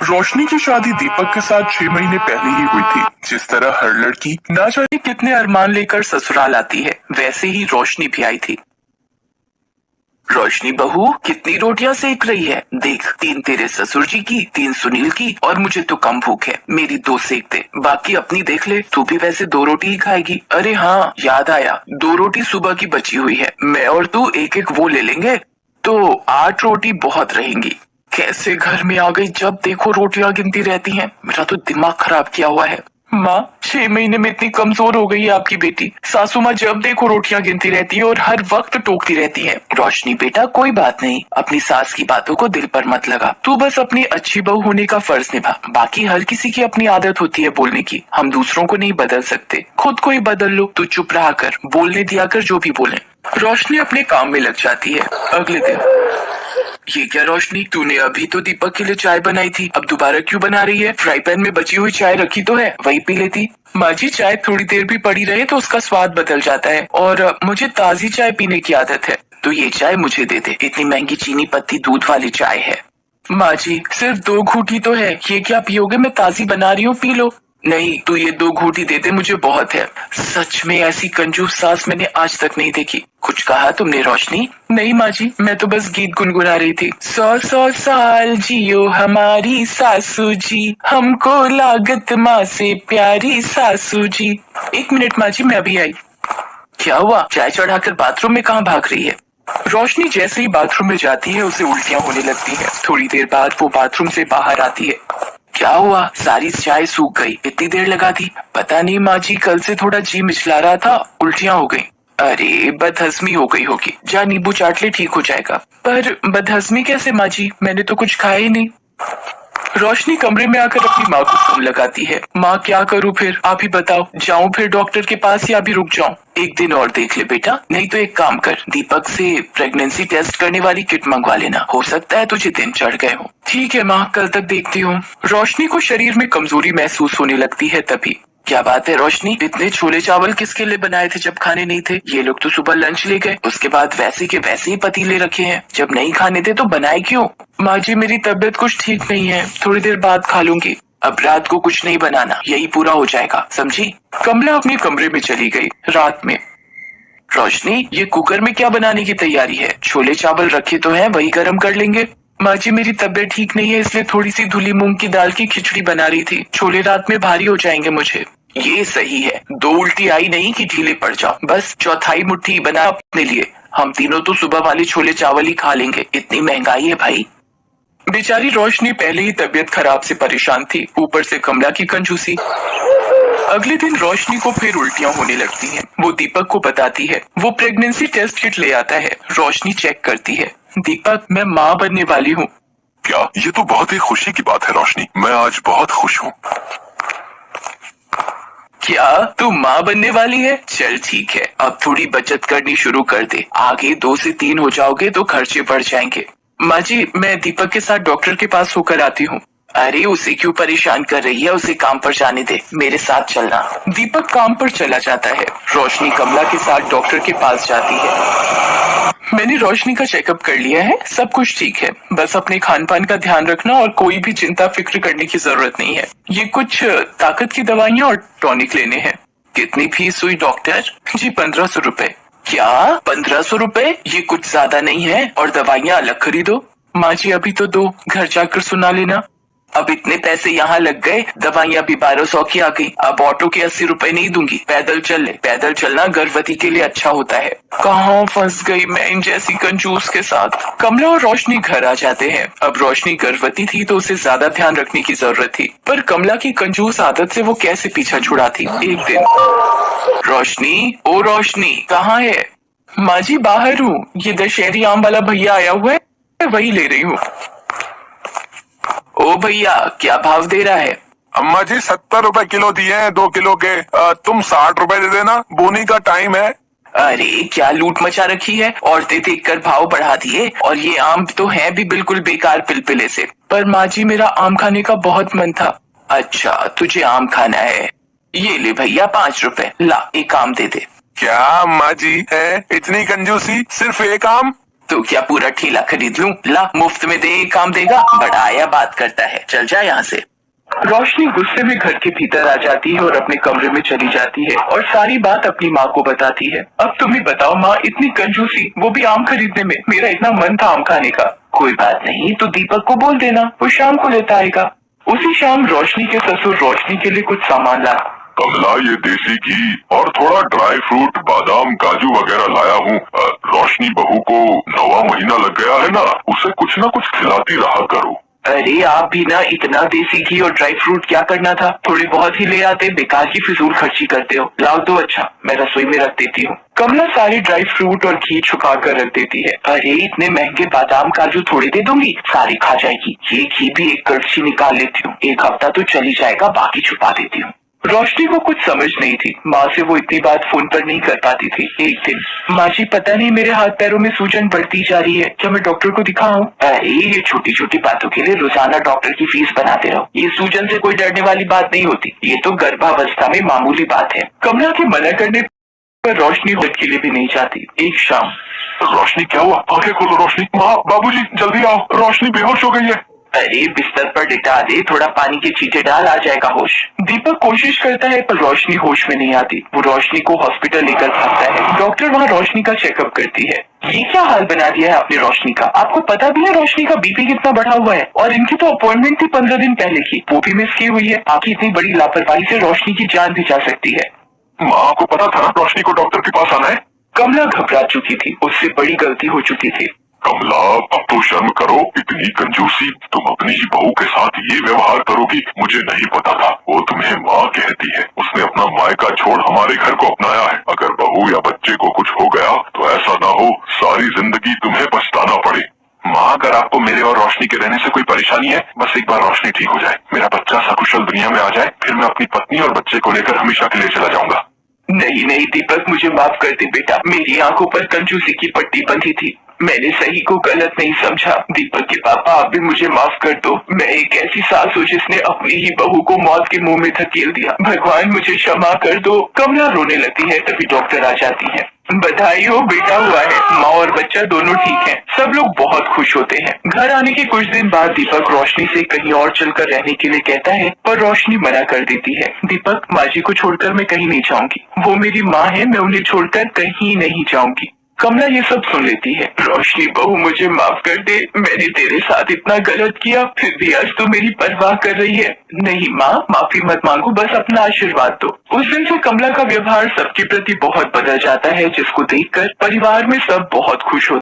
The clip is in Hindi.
रोशनी की शादी दीपक के साथ 6 महीने पहले ही हुई थी। जिस तरह हर लड़की ना जाने कितने अरमान लेकर ससुराल आती है, वैसे ही रोशनी भी आई थी। रोशनी बहू कितनी रोटियां सेक रही है, देख 3 तेरे ससुर जी की, 3 सुनील की और मुझे तो कम भूख है, मेरी 2 सेक दे, बाकी अपनी देख ले। तू भी वैसे 2 रोटी ही खाएगी। अरे हाँ याद आया, 2 रोटी सुबह की बची हुई है, मैं और तू एक एक वो ले लेंगे तो 8 रोटी बहुत रहेंगी। कैसे घर में आ गई, जब देखो रोटियां गिनती रहती हैं, मेरा तो दिमाग खराब किया हुआ है। माँ 6 महीने में इतनी कमजोर हो गई है आपकी बेटी। सासू माँ जब देखो रोटियां गिनती रहती है और हर वक्त टोकती रहती है। रोशनी बेटा कोई बात नहीं, अपनी सास की बातों को दिल पर मत लगा, तू बस अपनी अच्छी बहू होने का फर्ज निभा। बाकी हर किसी की अपनी आदत होती है बोलने की, हम दूसरों को नहीं बदल सकते, खुद को ही बदल लो। तू चुप रहा कर, बोलने दिया कर जो भी बोले। रोशनी अपने काम में लग जाती है। अगले दिन ये क्या रोशनी, तूने अभी तो दीपक के लिए चाय बनाई थी, अब दोबारा क्यों बना रही है? फ्राई पैन में बची हुई चाय रखी तो है, वही पी लेती। माँ जी चाय थोड़ी देर भी पड़ी रहे तो उसका स्वाद बदल जाता है और मुझे ताजी चाय पीने की आदत है, तो ये चाय मुझे दे दे, इतनी महंगी चीनी पत्ती दूध वाली चाय है। माँ जी सिर्फ 2 घूंटी तो है, ये क्या पियोगे? मैं ताजी बना रही हूँ, पी लो। नहीं तू ये 2 घूंटी दे दे, मुझे बहुत है। सच में ऐसी कंजूस सास मैंने आज तक नहीं देखी। कुछ कहा तुमने रोशनी? नहीं माँ जी, मैं तो बस गीत गुनगुना रही थी। 100 साल जियो हमारी सासू जी, हमको लागत माँ से प्यारी सासू जी। 1 मिनट माँ जी, मैं अभी आई। क्या हुआ, चाय चढ़ाकर बाथरूम में कहाँ भाग रही है? रोशनी जैसे ही बाथरूम में जाती है उसे उल्टियां होने लगती हैं। थोड़ी देर बाद वो बाथरूम से बाहर आती है। क्या हुआ, सारी चाय सूख गई, इतनी देर लगा दी? पता नहीं माँ जी, कल से थोड़ा जी मिचला रहा था, उल्टियां हो गई। अरे बदहजमी हो गई होगी, जा नींबू चाट ले, ठीक हो जाएगा। पर बदहजमी कैसे माँ जी, मैंने तो कुछ खाया ही नहीं। रोशनी कमरे में आकर अपनी माँ को फोन लगाती है। माँ क्या करूँ फिर, आप ही बताओ, जाऊँ फिर डॉक्टर के पास या अभी रुक जाऊँ? 1 दिन और देख ले बेटा, नहीं तो एक काम कर, दीपक से प्रेगनेंसी टेस्ट करने वाली किट मंगवा लेना, हो सकता है तुझे दिन चढ़ गए हो। ठीक है माँ, कल तक देखती हूँ। रोशनी को शरीर में कमजोरी महसूस होने लगती है तभी। क्या बात है रोशनी, इतने छोले चावल किसके लिए बनाए थे जब खाने नहीं थे? ये लोग तो सुबह लंच ले गए, उसके बाद वैसे के वैसे ही पतीले रखे हैं, जब नहीं खाने थे तो बनाए क्यों? माँ जी मेरी तबीयत कुछ ठीक नहीं है, थोड़ी देर बाद खा लूंगी। अब रात को कुछ नहीं बनाना, यही पूरा हो जाएगा, समझी? कमला अपने कमरे में चली गई। रात में रोशनी ये कुकर में क्या बनाने की तैयारी है? छोले चावल रखे तो हैं, वही गर्म कर लेंगे। माँ जी मेरी तबीयत ठीक नहीं है, इसलिए थोड़ी सी धुली मूंग की दाल की खिचड़ी बना रही थी, छोले रात में भारी हो जाएंगे मुझे। ये सही है, 2 उल्टी आई नहीं कि ढीले पड़ जाओ, बस चौथाई मुट्ठी बना अपने लिए, हम तीनों तो सुबह वाले छोले चावल ही खा लेंगे, इतनी महंगाई है भाई। बेचारी रोशनी पहले ही तबीयत खराब से परेशान थी, ऊपर से कमला की कंजूसी। अगले दिन रोशनी को फिर उल्टियां होने लगती हैं। वो दीपक को बताती है, वो प्रेगनेंसी टेस्ट किट ले आता है। रोशनी चेक करती है। दीपक मैं माँ बनने वाली हूँ। क्या, ये तो बहुत ही खुशी की बात है रोशनी, मैं आज बहुत खुश हूँ। क्या तू माँ बनने वाली है? चल ठीक है, अब थोड़ी बचत करनी शुरू कर दे, आगे 2 से 3 हो जाओगे तो खर्चे बढ़ जाएंगे। माँ जी मैं दीपक के साथ डॉक्टर के पास होकर आती हूँ। अरे उसे क्यों परेशान कर रही है, उसे काम पर जाने दे, मेरे साथ चलना। दीपक काम पर चला जाता है। रोशनी कमला के साथ डॉक्टर के पास जाती है। मैंने रोशनी का चेकअप कर लिया है, सब कुछ ठीक है, बस अपने खान पान का ध्यान रखना और कोई भी चिंता फिक्र करने की जरूरत नहीं है। ये कुछ ताकत की दवाइयाँ और टॉनिक लेने हैं। कितनी फीस हुई डॉक्टर? जी 1500 रुपए। क्या 1500 रुपए? ये कुछ ज्यादा नहीं है, और दवाइयाँ अलग खरीदो। माँ जी अभी तो दो, घर जाकर सुना लेना। अब इतने पैसे यहाँ लग गए, दवाइयाँ भी 1200 की आ गई, अब ऑटो के 80 रुपए नहीं दूंगी, पैदल चल ले, पैदल चलना गर्भवती के लिए अच्छा होता है। कहाँ फंस गई मैं इन जैसी कंजूस के साथ। कमला और रोशनी घर आ जाते हैं। अब रोशनी गर्भवती थी तो उसे ज्यादा ध्यान रखने की जरूरत थी, पर कमला की कंजूस आदत से वो कैसे पीछा छुड़ाती। एक दिन रोशनी, ओ रोशनी कहाँ है? माँ जी बाहर हूँ, ये दशहरी आम वाला भैया आया हुआ है, वही ले रही हूँ। ओ भैया क्या भाव दे रहा है? अम्मा जी 70 रुपए किलो दिए हैं 2 किलो के, तुम 60 रुपए दे देना, बोनी का टाइम है। अरे क्या लूट मचा रखी है, औरतें देखकर भाव बढ़ा दिए, और ये आम तो है भी बिल्कुल बेकार पिलपिले से। पर माँ जी मेरा आम खाने का बहुत मन था। अच्छा तुझे आम खाना है, ये ले भैया 5 रुपए, ला एक आम दे दे। क्या अम्मा जी है इतनी कंजूसी, सिर्फ एक आम? तो क्या पूरा ठेला खरीद लूं? ला, मुफ्त में दे, काम देगा। बड़ा आया बात करता है, चल जा यहाँ से। रोशनी गुस्से में घर के भीतर आ जाती है और अपने कमरे में चली जाती है और सारी बात अपनी माँ को बताती है। अब तुम ही बताओ माँ, इतनी कंजूसी, वो भी आम खरीदने में। मेरा इतना मन था आम खाने का। कोई बात नहीं, तो दीपक को बोल देना, वो शाम को लेता आएगा। उसी शाम रोशनी के ससुर रोशनी के लिए कुछ सामान ला। कमला, ये देसी घी और थोड़ा ड्राई फ्रूट, बादाम, काजू वगैरह लाया हूँ। रोशनी बहू को 9वां महीना लग गया है ना, उसे कुछ न कुछ खिलाती रहा करो। अरे आप भी ना, इतना देसी घी और ड्राई फ्रूट क्या करना था? थोड़े बहुत ही ले आते, बेकार की फिजूल खर्ची करते हो। लाओ तो अच्छा, मैं रसोई में रख देती हूँ। कमला सारे ड्राई फ्रूट और घी छुपा कर रख देती है। अरे इतने महंगे बादाम काजू थोड़ी दे दूंगी, सारी खा जाएगी। ये घी भी एक कड़छी निकाल लेती हूँ, एक हफ्ता तो चली जाएगा, बाकी छुपा देती हूँ। रोशनी को कुछ समझ नहीं थी, माँ से वो इतनी बात फोन पर नहीं कर पाती थी। एक दिन, माँ जी पता नहीं मेरे हाथ पैरों में सूजन बढ़ती जा रही है, क्या मैं डॉक्टर को दिखाऊं? अरे ये छोटी छोटी बातों के लिए रोजाना डॉक्टर की फीस बनाते रहो। ये सूजन से कोई डरने वाली बात नहीं होती, ये तो गर्भावस्था में मामूली बात है। कमला के मना करने पर रोशनी होट के लिए भी नहीं चाहती। एक शाम, रोशनी क्या हुआ? आंखें खोलो रोशनी। माँ, बाबूजी जल्दी आओ, रोशनी बेहोश हो गई है। अरे बिस्तर पर लिटा दे, थोड़ा पानी के छींटे डाल, आ जाएगा होश। दीपक कोशिश करता है पर रोशनी होश में नहीं आती। वो रोशनी को हॉस्पिटल लेकर भागता है। डॉक्टर वहाँ रोशनी का चेकअप करती है। ये क्या हाल बना दिया है आपने रोशनी का? आपको पता भी है रोशनी का बीपी कितना बढ़ा हुआ है? और इनकी तो अपॉइंटमेंट थी 15 दिन पहले की, वो भी मिस की हुई है। आपकी इतनी बड़ी लापरवाही से रोशनी की जान भी जा सकती है। माँ को पता था ना रोशनी को डॉक्टर के पास आना है? कमला घबरा चुकी थी, उससे बड़ी गलती हो चुकी थी। कमला, अब तो शर्म करो, इतनी कंजूसी, तुम अपनी ही बहू के साथ ये व्यवहार करोगी? मुझे नहीं पता था। वो तुम्हें माँ कहती है, उसने अपना मायका छोड़ हमारे घर को अपनाया है। अगर बहू या बच्चे को कुछ हो गया तो ऐसा ना हो सारी जिंदगी तुम्हें पछताना पड़े। माँ, अगर आपको मेरे और रोशनी के रहने से कोई परेशानी है, बस एक बार रोशनी ठीक हो जाए, मेरा बच्चा सकुशल दुनिया में आ जाए, फिर मैं अपनी पत्नी और बच्चे को लेकर हमेशा के लिए चला जाऊंगा। नहीं नहीं दीपक, मुझे माफ कर दे बेटा, मेरी आंखों पर कंजूसी की पट्टी बंधी थी, मैंने सही को गलत नहीं समझा। दीपक के पापा, आप भी मुझे माफ कर दो। मैं एक ऐसी सास हूँ जिसने अपनी ही बहू को मौत के मुंह में धकेल दिया। भगवान मुझे क्षमा कर दो। कमला रोने लगती है, तभी डॉक्टर आ जाती है। बधाई हो, बेटा हुआ है। माँ और बच्चा दोनों ठीक हैं। सब लोग बहुत खुश होते हैं। घर आने के कुछ दिन बाद दीपक रोशनी से कहीं और चलकर रहने के लिए कहता है, पर रोशनी मना कर देती है। दीपक, माँ जी को छोड़कर मैं कहीं नहीं जाऊंगी, वो मेरी माँ है, मैं उन्हें छोड़कर कहीं नहीं जाऊंगी। कमला ये सब सुन लेती है। रोशनी बहू, मुझे माफ कर दे, मैंने तेरे साथ इतना गलत किया, फिर भी आज तो मेरी परवाह कर रही है। नहीं माँ, माफी मत मांगो, बस अपना आशीर्वाद दो। उस दिन से कमला का व्यवहार सबके प्रति बहुत बदल जाता है, जिसको देखकर परिवार में सब बहुत खुश होते